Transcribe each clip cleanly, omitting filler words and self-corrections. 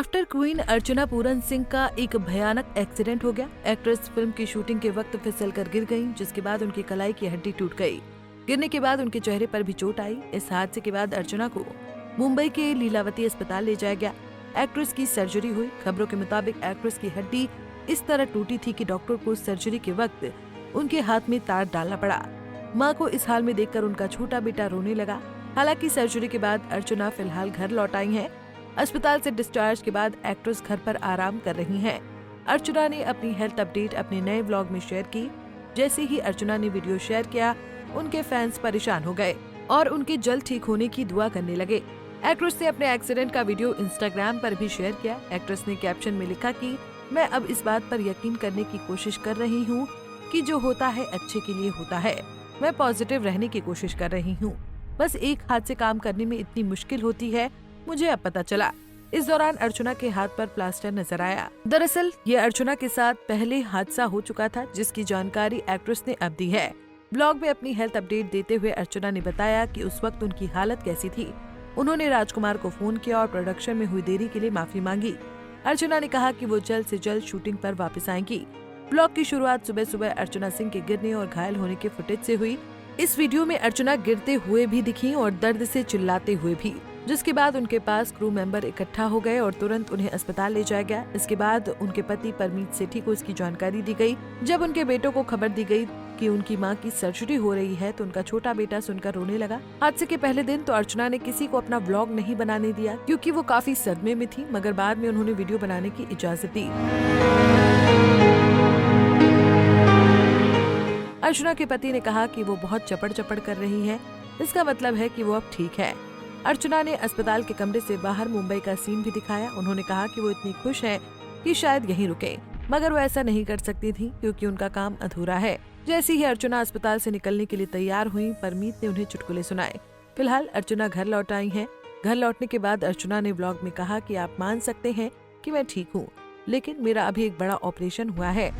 After queen Archana Puran Singh का एक भयानक एक्सीडेंट हो गया। एक्ट्रेस फिल्म की शूटिंग के वक्त फिसलकर गिर गईं, जिसके बाद उनकी कलाई की हड्डी टूट गई। गिरने के बाद उनके चेहरे पर भी चोट आई। इस हादसे के बाद अर्चना को मुंबई के लीलावती अस्पताल ले जाया गया। एक्ट्रेस की सर्जरी हुई। खबरों के मुताबिक एक्ट्रेस की हड्डी इस तरह टूटी थी कि डॉक्टर को सर्जरी के वक्त उनके हाथ में तार डालना पड़ा। मां को इस हाल में देखकर उनका छोटा बेटा रोने लगा। हालांकि सर्जरी के बाद अर्चना फिलहाल घर लौट आई हैं। अस्पताल से डिस्चार्ज के बाद एक्ट्रेस घर पर आराम कर रही हैं। अर्चना ने अपनी हेल्थ अपडेट अपने नए व्लॉग में शेयर की। जैसे ही अर्चना ने वीडियो शेयर किया, उनके फैंस परेशान हो गए और उनके जल्द ठीक होने की दुआ करने लगे। एक्ट्रेस ने अपने एक्सीडेंट का वीडियो इंस्टाग्राम पर भी शेयर किया। एक्ट्रेस ने कैप्शन में लिखा कि मैं अब इस बात पर यकीन करने की कोशिश कर रही हूँ कि जो होता है अच्छे के लिए होता है। मैं पॉजिटिव रहने की कोशिश कर रही हूँ। बस एक हाथ से काम करने में इतनी मुश्किल होती है, मुझे अब पता चला। इस दौरान अर्चना के हाथ पर प्लास्टर नजर आया। दरअसल ये अर्चना के साथ पहले हादसा हो चुका था, जिसकी जानकारी एक्ट्रेस ने अब दी है। ब्लॉग में अपनी हेल्थ अपडेट देते हुए अर्चना ने बताया कि उस वक्त उनकी हालत कैसी थी। उन्होंने राजकुमार को फोन किया और प्रोडक्शन में हुई देरी के लिए माफी मांगी। अर्चना ने कहा कि वो जल्द से जल्द शूटिंग पर वापस आएंगी। ब्लॉग की शुरुआत सुबह सुबह अर्चना सिंह के गिरने और घायल होने के फुटेज से हुई। इस वीडियो में अर्चना गिरते हुए भी दिखी और दर्द से चिल्लाते हुए भी, जिसके बाद उनके पास क्रू मेंबर इकट्ठा हो गए और तुरंत उन्हें अस्पताल ले जाया गया। इसके बाद उनके पति परमीत सेठी को इसकी जानकारी दी गई। जब उनके बेटों को खबर दी गई कि उनकी मां की सर्जरी हो रही है, तो उनका छोटा बेटा सुनकर रोने लगा। हादसे के पहले दिन तो अर्चना ने किसी को अपना व्लॉग नहीं बनाने दिया, क्योंकि वो काफी सदमे में थी, मगर बाद में उन्होंने वीडियो बनाने की इजाजत दी। अर्चना के पति ने कहा कि वो बहुत चपड़ चपड़ कर रही है, इसका मतलब है कि वो अब ठीक है। अर्चना ने अस्पताल के कमरे से बाहर मुंबई का सीन भी दिखाया। उन्होंने कहा कि वो इतनी खुश हैं कि शायद यहीं रुके, मगर वो ऐसा नहीं कर सकती थी क्योंकि उनका काम अधूरा है। जैसे ही अर्चना अस्पताल से निकलने के लिए तैयार हुई, परमीत ने उन्हें चुटकुले सुनाए। फिलहाल अर्चना घर लौट आई हैं। घर लौटने के बाद अर्चना ने ब्लॉग में कहा कि आप मान सकते हैं कि मैं ठीक हूँ, लेकिन मेरा अभी एक बड़ा ऑपरेशन हुआ है।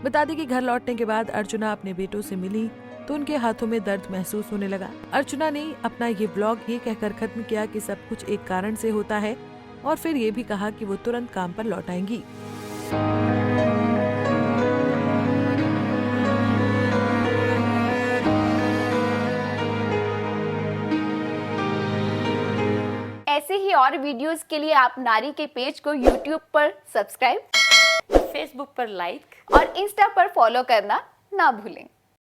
बता दें कि घर लौटने के बाद अर्चना अपने बेटों से मिली तो उनके हाथों में दर्द महसूस होने लगा। अर्चना ने अपना ये ब्लॉग ये कहकर खत्म किया कि सब कुछ एक कारण से होता है, और फिर ये भी कहा कि वो तुरंत काम पर लौट आएंगी। ऐसे ही और वीडियोस के लिए आप नारी के पेज को YouTube पर सब्सक्राइब, फेसबुक पर लाइक और इंस्टा पर फॉलो करना ना भूलें।